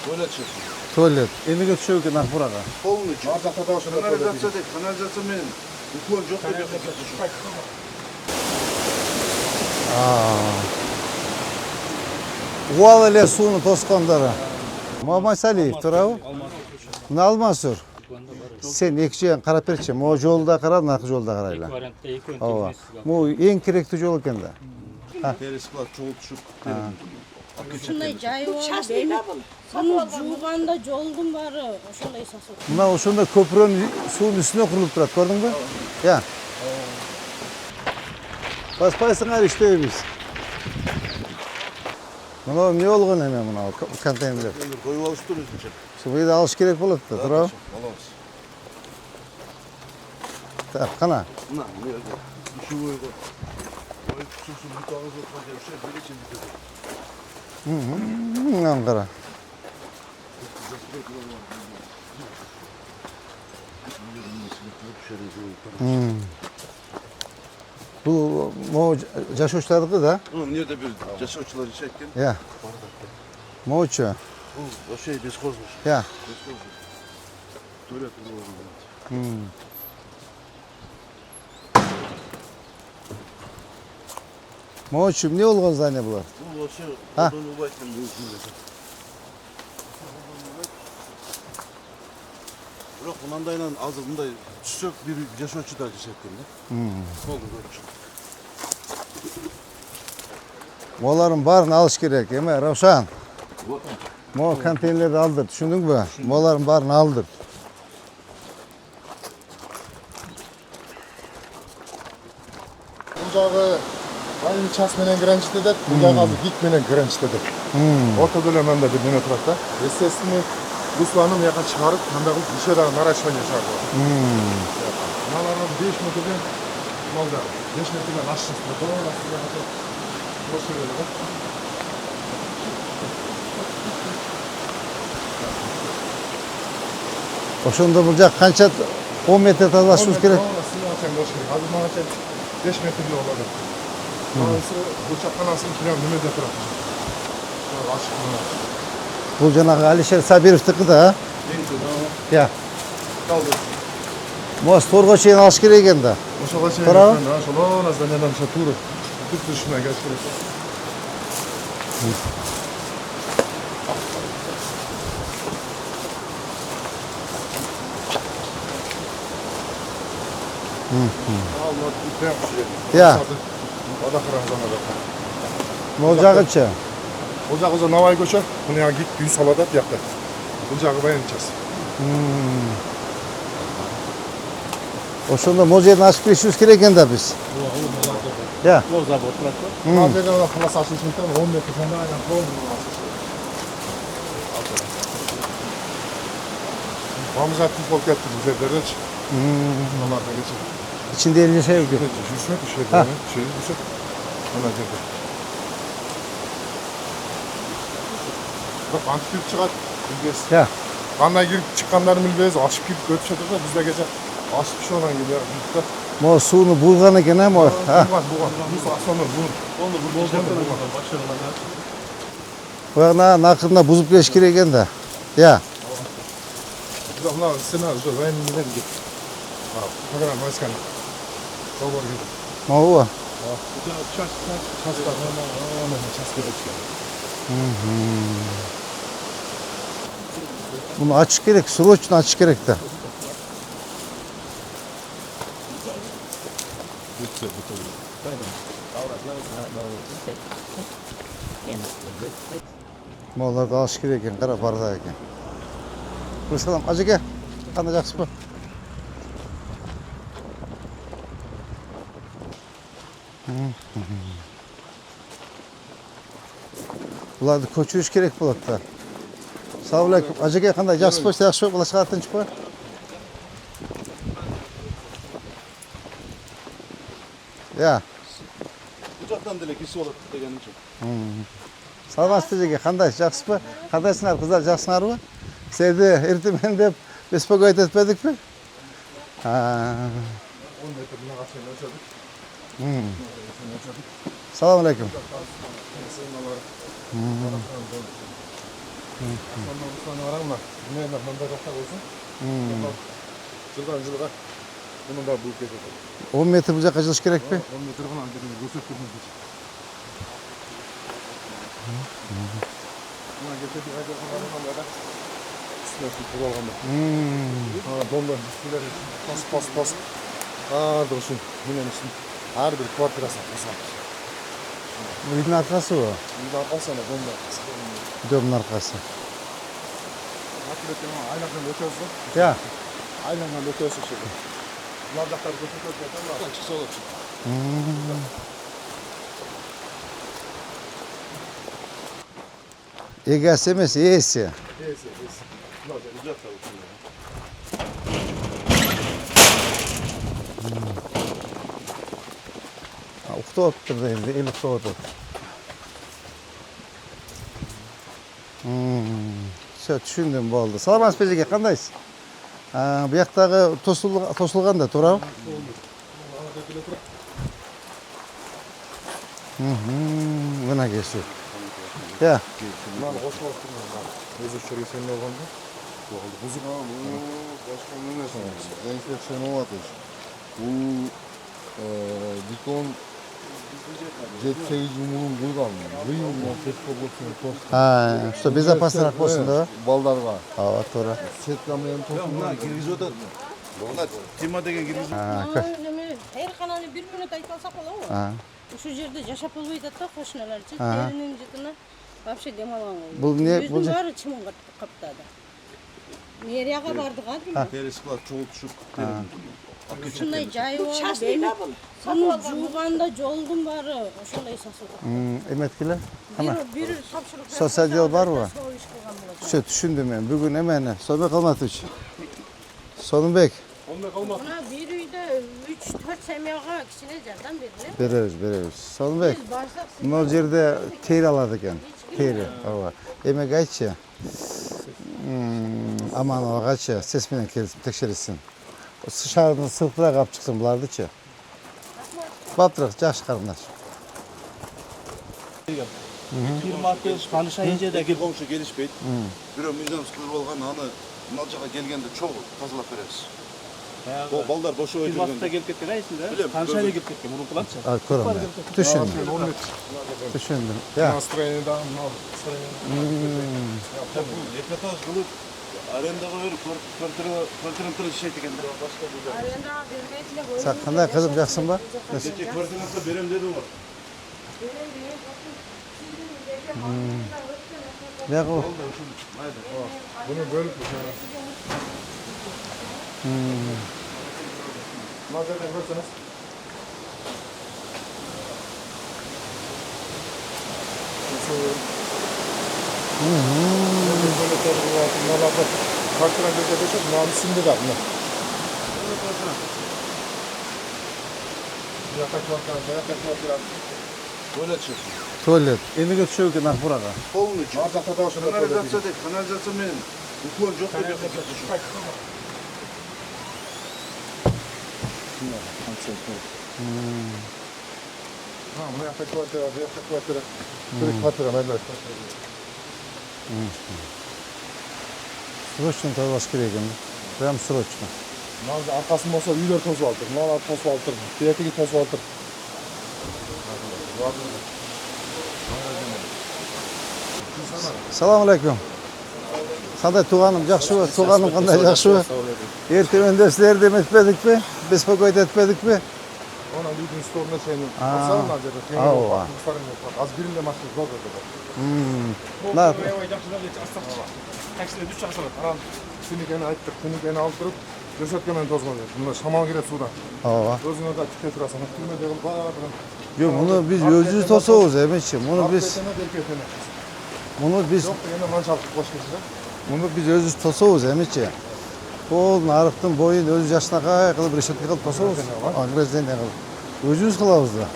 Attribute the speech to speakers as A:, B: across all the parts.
A: Tuvalet çıksın.
B: Tuvalet. Eline düşüyor ki nakburaga.
A: Polunu çık.
C: Kanalizasyon
A: değil. Kanalizasyon benim. Bu kol yok da
B: Uval ile suyunu tosqandara. Muhammad Saliyev turabı. Buni Almansur. Sen ekçiyen qarab berchi. Mo yo'lda qarab, narxi yo'lda qaraylar.
D: İki variantta iki ön
B: Ova.
D: teknesi.
B: Bu eng kerakli yo'l ekanda.
A: Terisi var, çoğul düşüp.
E: Ушундай жайы бар. Муну жууганда жолдун баары ошондой сасып.
B: Muna oşunda köprünün suyun üstüne kurulup durat, gördün mü? Ya. Baspaysın her işteyimiz. Buna ne olgun hemen buna konteynerler.
A: Koyu alıştırırız için.
B: Şu bir de alış gerek bulup da, dur o.
A: Alamaz.
B: Tak, kana.
A: Ne öyle? Şu uygu. Koyu kusursun, bir tağız etmece bir şey böyle için bitirdim.
B: Ankara. Bu mo jaşoşlardı da.
A: Nerede bir cesaretçileri çektim.
B: Ya. Moçu.
A: O şey biz kozmuş.
B: Ya.
A: Biz kozmuş. Tuvalet olur.
B: Moçum ne olgun zannediyor bular?
A: Bu o şey.
B: Ha.
A: Odun ubayken bu üstünde. Yok kumandayla ağzında çiçek bir cesaretçi daha çektim. Oldu böyle.
B: Moların barını alış gerek, yeme Ravşan. Mo konteynerleri aldır, düşündün mü? Moların barını aldır.
C: Bu jağı aynı ças menen grançit eder, bu jağı azı git menen grançit eder. Orta dönemende bir dönem turakta. Естественно, Ruslan'ım yakan çıkarıp, kanda kılıp bir şey daha naraşmaya yaşardı. Bunların 5 metreden malda, 5 metreden aşağısında, doğru aslında yakacak. Burası böyle bak.
B: Oşunda bulacak kança 10 metre tazlaşmış gerek.
C: Doğru aslında yakacak boş gerek. Abi bana 5 metreli oladı. Sonrası uçak kanasını kiram nümede bırakacak. Sonra aşkına.
B: Bu canağı Alişer Sabirov tıkı da. Ya.
C: Kaldı.
B: Mos torgo şeyin alış gerek ende.
C: Oşağa şey
B: Bravo.
C: yapın. Oşağa nazdan yandan şaturu. Tut dışına geç gerek. Allah bir yapmış.
B: Ya.
C: O da kıran da.
B: Ne olacakça?
C: Ocak oza Navay koşar. Bunu ya git düğü salada yaptı. Ocağı beğeneceğiz.
B: Oşunda mozeyin açık 500 gerek ende biz. Ya.
D: Loza botrakta.
C: Malzeme olarak klas açılmıştı ama 10 metre sonra aynen kolum Hamza futbol yaptı bu seferler. Onlar da geçer.
B: İçinde eline şey yok.
C: Yüzme düşer yani. Şey düşer. Ona girdi. Bak antikip çıkar. Bilgeyiz.
B: Ya.
C: Kandan girip çıkanları bilgeyiz. Aşıp girip götüşedir de biz de gece aşıp bir şey olan geliyor.
B: Mo suyunu bulganı gene mo. Ha.
C: Bu var. Bu aslanlar bu.
A: Onu bu bozmaktan
B: Bu yana nakırına buzup geç gerek ende. Ya.
C: Bunlar senaryo. Ben neler git. Kadar başkan. Doğru gibi.
B: Mo o.
C: Ças gerek.
B: Bunu açık gerek, sulu için açık gerek de. Moğollar da alış gerek eken, kara barda eken. Bursalam, acı gel. Kanacaksın mı? Bularda koçuş gerek bulakta. Sağ ol aleyküm. Acı gel kanday. Jakşı boşta yakşı yok. Bulaşık altın çıkma. Ya.
A: Uçaktan dilek hissi olur degenim için.
B: Salmasın Acı kanday. Jakşı mı? Kandaysınlar kızlar jakşınar mı? Sevdi ertemen dep bespogoyt etmedik mi? Ha.
C: 10 metre buna kaçayım ölçedik.
B: Selamun aleyküm.
C: Ondan sonra aranma. Neyle manda kafa olsun. Жылдан жылға бұның да бұл кетеді.
B: 10 метр бұл жаққа жылыш керек пе?
C: 10 метр ғана аңдырын көсіп көрмейді. Мына кетеді қайда қалғанда да үстіне тұрып алғанда. Домдан үстілер пас. Ардық үшін менен үшін әрбір квартирасы қосады.
B: Үйдің арқасы о?
C: Үйдің арқасы ана домда.
B: Домның арқасы.
C: Айланған өтесі.
B: Я.
C: Айланған өтесі шекер. Бұлар жақтар көтіп жатыр. Шықса olur.
B: Егесі емес, есі.
C: Esi. Bunlar da güzel tabii.
B: Ұқты отыр дейді, ел ұқты отыр. Все, түшіндім болды. Саламатсыз бе жеке, қандайсыз? Бұл жақтағы тосылған да тұра? Мына кесу. Я.
C: Bunlar hoş olsun. Özür şuraya senin olғанда. Oldu. Buzuk. Başka ne dersin? Renkler sen o atış. Bu dikon jet seyircinin bulgan. Bıyım bu tekrar olsun.
B: Что безопаснырақ болсын да?
C: Балдарға.
B: Тура.
C: Сеткамен тосын.
A: Мына киргизип атат. Мына тема деген киргизип.
E: Хайырхананы 1 минут айтып алсақ болады ғой. Ушул жерде жашап болбой жатат да кошуналарчы. Теринин жытына вообще демалган ғой.
B: Бұл не?
E: Бұл баары чымын каптады. Мэрияга бардык а.
A: Терisi кылат, чогулуп түшүп.
E: Ушундай жайы бар. Муну жууганда жолдун баары ошондой сасылды.
B: Эметкілі?
E: Бир тапшырык.
B: Социал дел бар ма?
E: Сол иш кылган болот.
B: Все, түшіндім мен. Бүгін емені. Сонбек Алматович. Сонбек.
E: Мына бир үйдө 3-4 семьяга кичине жардам берилет.
B: Береміз. Сонбек.
E: Биз барсак
B: Мына жерде тери алады екен. Тери. Емек айтшы. Амановағачы. Сесменен келісіп текшересін. Шағырдың сылтырақ алып шықсын бұлардычы. Баптырық, жақшы қарындар.
D: 26 Паныша ежеде
A: Эки комшу келишпейт. Бирөө мыйзамсыз кылып алган аны мына жака келгенде чогуу тазалап беребиз. О, балдар бошо
D: Bir
A: өтүргөн.
D: vakıta gelip ketken ayısın
A: Bilem,
D: da. Panaşa'ya gelip ketken. Bunu kullança.
B: Көрім. Түшіндім.
C: 10 метр.
B: Түшіндім. Я.
C: Настроение да, мынау строение.
A: Экотаж кылып арендага берип квартирантыр ишейт экен да.
E: арендага бербейт эле.
B: Сақ қандай қызым жақсың ба?
A: Кече квартирантыр берем деди го.
B: Яғы.
C: Bunu bölüp Nazardan görseniz. Kartıran gözü namusunda da bunlar. Yatak var.
A: Böyle çıksın.
B: Tuvalet. Emeğe düşüyor ki nakburağa.
A: Полный чек.
C: Nazarda da şurada
A: Канализация дейт, канализация менен уклон жок деп жатат.
C: Bu yakta kvartira, bu yakta kvartira. Böyle kvartira, ben de.
B: Срочно тазалаш керек екен. Прям срочно.
C: Mağaza arkasında olsa üyler tozu altır, mağalar tozu altır, diyeteki tozu altır.
B: Саламалейкум. Қандай туғаным жақсы ба? Туғаным қандай жақсы ба? Ертемен сілерді етпедік пе? Беспокоит etmedik mi?
C: Ona büyük storuna şeyini
B: Aa.
C: basalım mı acaba?
B: Aa.
C: Az birinde maçta zor dedi.
B: Ne yap?
D: Taksine düş çaksalar. Aram.
C: Seni gene ayttık, seni gene aldırıp gözetkemen toz koyuyor. Bunlar şaman girer sudan.
B: Aa.
C: Gözüne de tüketiyorsan, kıyma değil, bağırın.
B: Yok bunu biz özümüz tosuğuz Emeç'im. Bunu biz
C: Yok da yine mançalık boş geçecek.
B: Biz özümüz tosuğuz Emeç'im. Kol, narıktın boyun öz yaşına kay kılıp reşetki kılıp tosuğuz. Angrezden ne kılıp. Özümüz kılavuz da.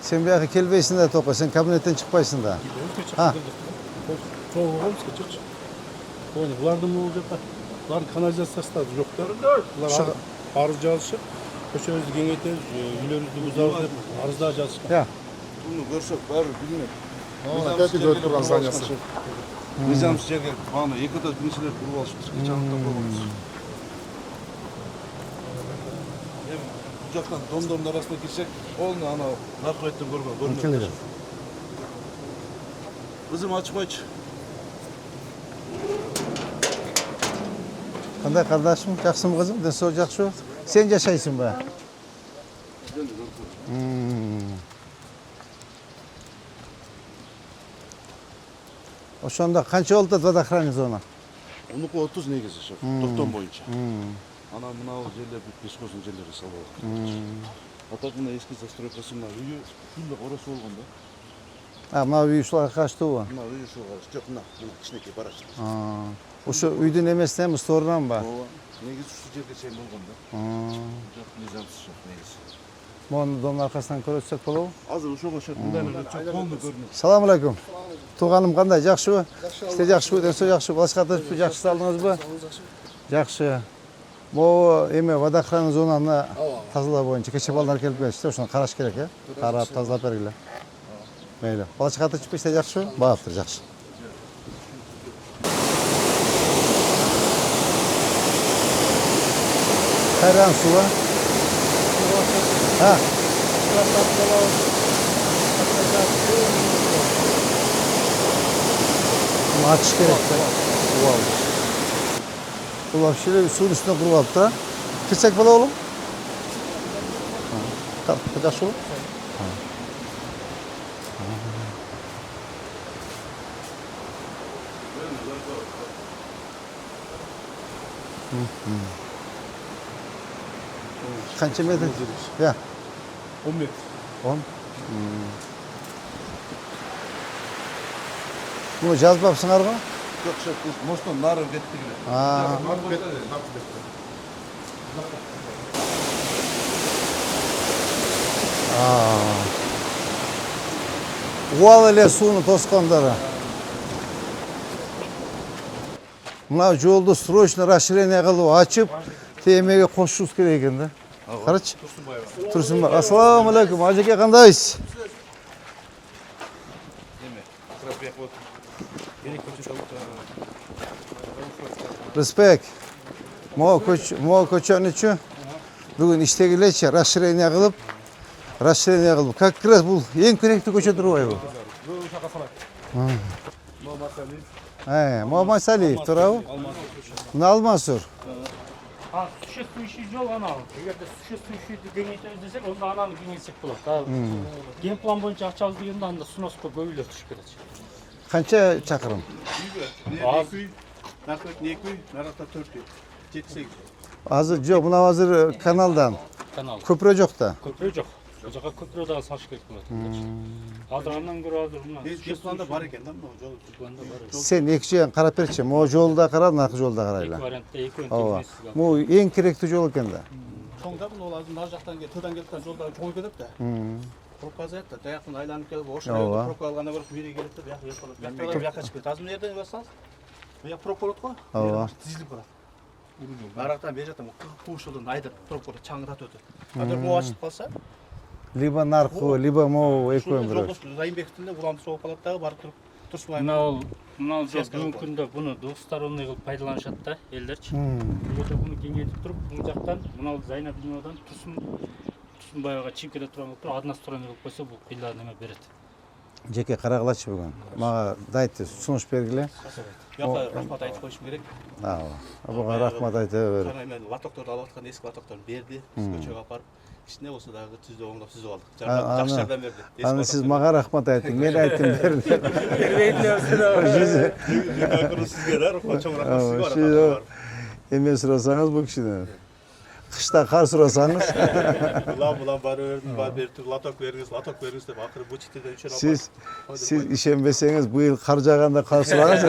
B: Sen bir akı kelbeysin de topa, sen kabinetten çıkpaysın da. Ha.
D: Çoğu olmuş ki çık. Bunlardan ne olacak? Bunlar kanalizasyası da yoklar. Bunlar arız çalışıp, köşemizi kengeytiriz, yülerimizi uzağız, arız daha çalışıp.
B: Ya.
A: bunu görsek bari bilmiyorum.
C: Тәті көтіп тұрған зданиясы.
A: Низамсыз жерге бағана екі де несілер құрып алышымыз. Кеше анықтап қойғанбыз. Енді бұл жақтан домдардың арасына кірсек, ол анау наркоиттен көрмейді.
B: Келеді.
A: Қызым açmayçı.
B: Қандай қардашым, жақсымы қызым? Денсаулық жақсы ма? Сен жашайсың ба? Ошонда қанша болды водохранный зона?
A: Онуку 30 негізі шеф, тоқтон бойынша. Ана мынау жерлер пешкосын жерлері салып алып. Атақ мына ескі застройкасы мына үйі күлді қорасы болған да.
B: Мына үй ушуларга каштуу ба?
A: Мына үйі шуға жоқ, мына кішінекей бараш.
B: Ошо үйдүн эмесинен сторунан ба?
A: Ооба, негізі ушу жерге чейин болгон да. Жоқ, низамсыз жоқ негізі.
B: Мону домдун аркасынан көрө өтсөк болобу?
A: Азыр ошого шек мындайлар өтсөк полный көрүнөт.
B: Салам алейкум. Тууганым кандай, жакшыбы? Сиз жакшыбы, денсаулык жакшыбы? Балачка атышпы, жакшы салдыңызбы? Жакшы. Могу эме водохранный зонаны тазалоо боюнча кече балдар келип келишти, ошону караш керек, э? Карап тазалап бергиле. Мейли. Балачка атышпы, сиз жакшыбы? Баптыр, жакшы. Кайран суга? Açış gerek. Bu вообще suyun üstüne kurup da. Kirsek bala oğlum. Kaç su? Kaç metre? Ya.
D: 10 metre.
B: 10. Bunu жазбапсыңар го?
A: Жоқ, шек, біз мостон нары кеттік.
B: Уал эле сууну тоскондору. Мына жолду срочно расширение кылып ачып, темеге кошушубуз керек экен да. Карачы. Турсунбай. Ассаламу алейкум. Ажеке кандайсыз? Респект. Могу көчөнү үчүн бүгүн иштегилечи расширение кылып, как раз бул эң керектүү көчө турбайбы? Мамай Салиев турабы? Мына Алмасур.
F: Существующий жол анау. Эгерде существующийди кеңейтебиз десек, онда ананы кеңейтсек болот. Генплан боюнча акча алып дегенде анда сноска көбүйлөр түшүп кетет.
B: Канча чакырым?
D: Наркотик 2 үй, наракта 4 үй. 7-8.
B: Азыр жок, мына азыр каналдан.
F: Канал.
B: Көпүрө жок да.
F: Көпүрө жок. Бул жака көпүрө дагы салыш керек болот. Азыр андан көрө азыр мына.
D: Планда бар экен да, мына жол.
F: Планда бар.
B: Сен эки жагын карап берчи. Могу жолду да карап, наркы жолду да карайлы.
F: Эки вариантта экөөнү
B: Ооба.
F: тегересиз.
B: Могу эң керектүү жол экен да.
D: Чоңда бул азыр нар жактан тыдан келип жолда чоң кетет да. Пробка азаят да, жактан айланып келип, ошол пробка алгандан көрүп бири келет да, бияка өлөт. Бияка чыгып кетет. Азыр мына жерден бассаңыз, бияка пробка болот го.
B: Ооба.
D: Тизилип барат. Нарактан бери жактан куушудан айдап пробканы чаңдатып өтөт. Азыр бул ачылып калса,
B: Либо нарко, либо могу экөөнү бирөө.
D: Райымбектин да уламды соғып калат дагы барып туруп турсубай.
F: Мына жол бүгүнкү күндө буну двусторонний кылып пайдаланышат да элдерчи. Бул жерде буну кеңейтип туруп, бул жактан мына Зайнабиновадан Турсунбаевга чыгып кете турган кылып туруп, односторонний кылып койсо бул кыйла неме берет.
B: Жеке карагылачы бүгүн. Мага дайте сунуш бергиле.
D: Бияка рахмат айтып коюшум керек.
B: Буга рахмат айта бер.
D: Жана мен лотокторду алып аткан эски лотокторду берди. Биз көчөгө апарып кичине болсо дагы түздү оңдоп түзүп алдык. Жакшы жардам берди.
B: Аны сиз мага рахмат айтыңыз. Мен айттым берди.
D: Сизге да рахмат, чоң рахмат сизге бар.
B: Эме сурасаңыз бул кишиден. Кышта кар сурасаңыз.
D: Булам бар берди, лоток бериңиз деп акыры бучитеден үчөр
B: алып. Сиз ишенбесеңиз быйыл кар жааганда кар сураңыз.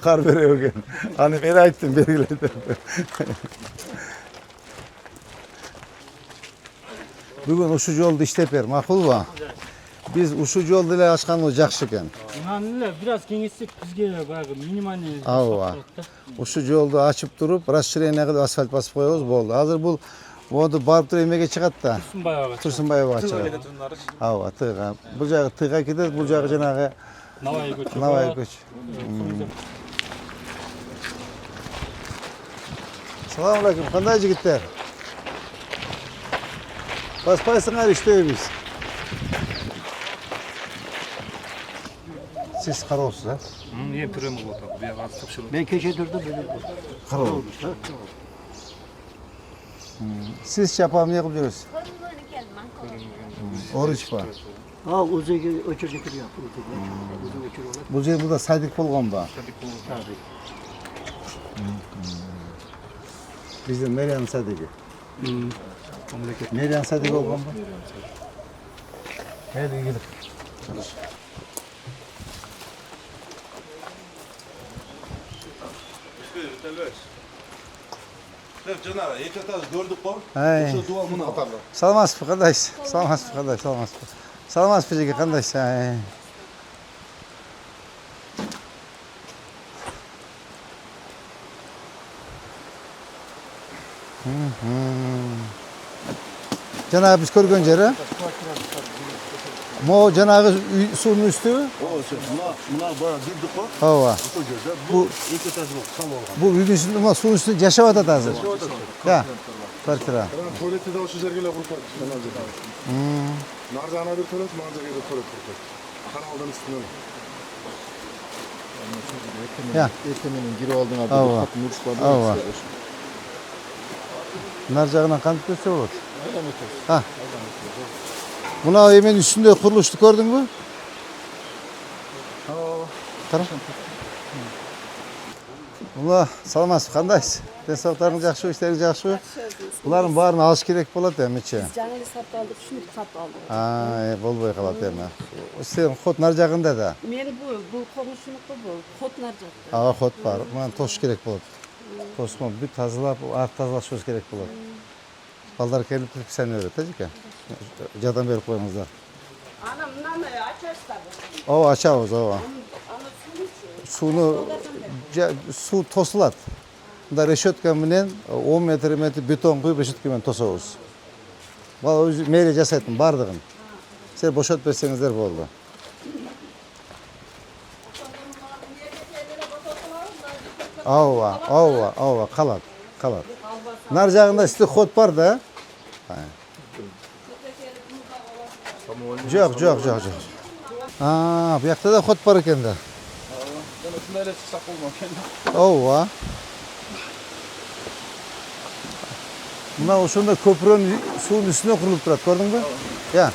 B: Кар береб экен. Аны мен айттым бергиле деп. Бүгүн ушу жолду иштеп бер, макулбу? Биз ушу жолду эле ачканыбыз жакшы экен.
F: Мынаны эле бир аз кеңейтсек бизге баягы минимальный
B: Ооба. Ушу жолду ачып туруп, расширение кылып асфальт басып коебуз болду. Азыр бул Onu barıp turup emege çıgat da.
F: Турсунбаевага.
B: Tursunbayev'a çıgat. Ава, тыга. Бұл жағы тыга кетеді, бұл жағы жаңағы
F: Навай көчү.
B: Навай көч. Салам алейкум, қандай жігіттер? Баспайсыңар іштейміз. Siz қараусыз, а?
F: Эми түрөм болуп атат. Бияга азыр тапшырып.
D: Мен кеше тұрдым,
B: Қараусыз. Siz şapam ne kılıyoruz? Oruç var.
D: Ал өзеге өчөргө кирген.
B: Bu yer burada saydık bolğan ba. Bizde Meryem Sadık'ı. Meryem Sadık bolğan ba. Hadi gidelim.
A: Caner, iki tane gördük bu.
B: Hey.
A: Şu duvar bunu atarlar.
B: Salmas kardeş. Salmas kardeş. Salmas. Salmas peki kardeş. Hey. Cenab-ı biz körgön jeri. Mo cenabı suyun üstü.
A: O şey, buna bayağı girdik bu.
B: Hava.
A: Bu gözde.
B: Bu
A: İki tane bu. Sal olgan.
B: bu bugün üstünde ama suyun üstünde yaşavat at hazır. Ya. Farkıra.
C: Tuvaleti de şu жерге kurup Narjana bir tuvalet, manzara bir tuvalet kurup. Kanaldan üstüne.
B: Ya.
C: Etemenin giri olduğuna bir
B: Ava.
C: kapı mutfağı.
B: Ava. Nar jağından kanıt götürse olur. Ha. Buna hemen üstünde kuruluştu gördün mü? Tamam. Ulan salamasın kandays. Densoqlarınız yaxşı, işleriniz yaxşı. Bunların barını alış gerek болады demeçi.
E: жаңылы сатып алдық шүмір сатып алдық
B: Ha, bolboy kalat deme. Sen xot nar jağında da.
E: мені бұл қоңыршынықты бұл хотнар жақты
B: Ağa xot var. Buna toş gerek болады. Tosma bir tazalap, art tazalashımız gerek болады. Balдар kelip sen öğret, ekan. Jadan berip koyыңыздар.
E: ана мынаны ашасыздар
B: Ova açabız, ova.
E: ана суны
B: Sunu su tosulат. Mında reşötka менен 10 metr beton kuyup reşötka менен tosabыз. Bal özü meyle jasaytın bardığın. Sen boşalt bersеңиздер boldu. Ova, kalat. Nar jağında sizde hot var da. Жоқ. Bu yakta da hot var eken de.
D: Şunda ele çıksak olmam kendi.
B: Ova. Mına oşunda köprünün suyun üstüne kurulup durat, gördün mü? Ya.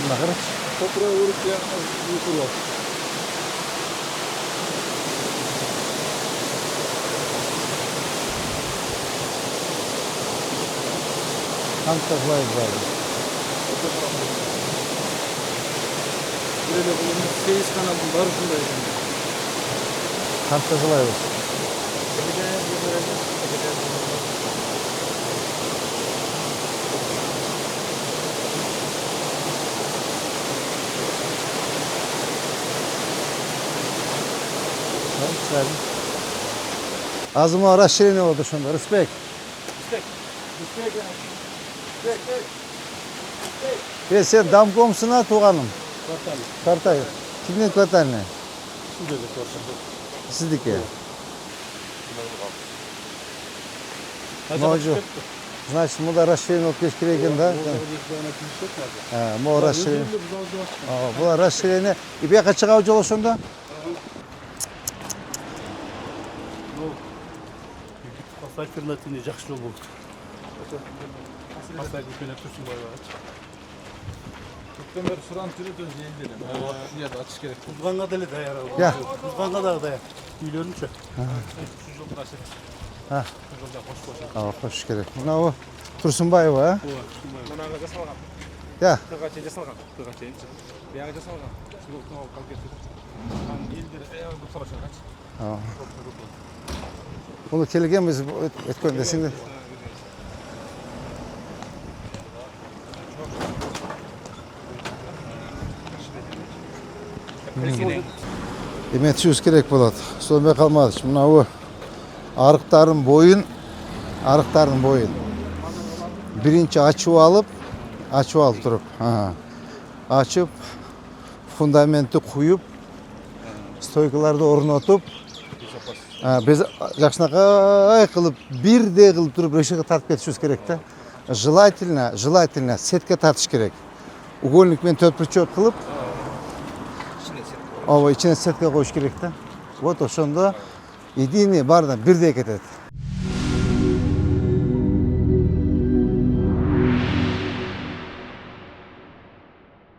B: Bunda kırık.
C: Toprağa vurup yakmaz yıkılır.
B: Kanka vay vay.
D: Böyle bunun seyis kanalının barışındayız.
B: Kanka vay vay. Azıma araç şeyine oldu şunda. Respekt. Sen dam komşuna tuğanım. Kartay. Kimin kvartalına? Sizdeki. Nocu. Значит, муда расширен от кешкиреген да. Мо расширен. Бұл расширене. И бияқа чыгау жол ошондо?
D: Альтернативный жақсы жол болды. Асфальт көпені Тұрсынбаева.
C: Көптен бері сұран түретін жейінденем. Жерді атыш керек.
D: Бұзғанға да даяр.
B: Ya.
D: Бұзғанға да даяр. Үйлерін ше. Şu жолда ашет.
B: Ha.
D: Şu жолда қош-қош.
B: Aa, hoş gerek. Buna o Tursunbayeva ha?
D: Мұнаға жасалған.
B: Ya.
D: Тыға чейін жасалған. Тыға чейін. Бияға жасалған. Сулықтың алып қалып кетті. Елдер аяғы бұл сұрашаған.
B: Bunu kelgen biz etkön desin de. Emetişimiz керек болады. Сонымен қалмады. Мынау арықтардың бойын бірінші açып алып тұрып, açып фундаментті құйып, стойкаларды орнатып, біз жақшынақай қылып, бірде қылып тұрып, решеге тартып кетішіміз керек та. Желательно сетке тартыш керек. Угольникпен төртбұршақ қылып, içine сетке қойыш керек та. Вот ошондо единый бардан бірде кетеді.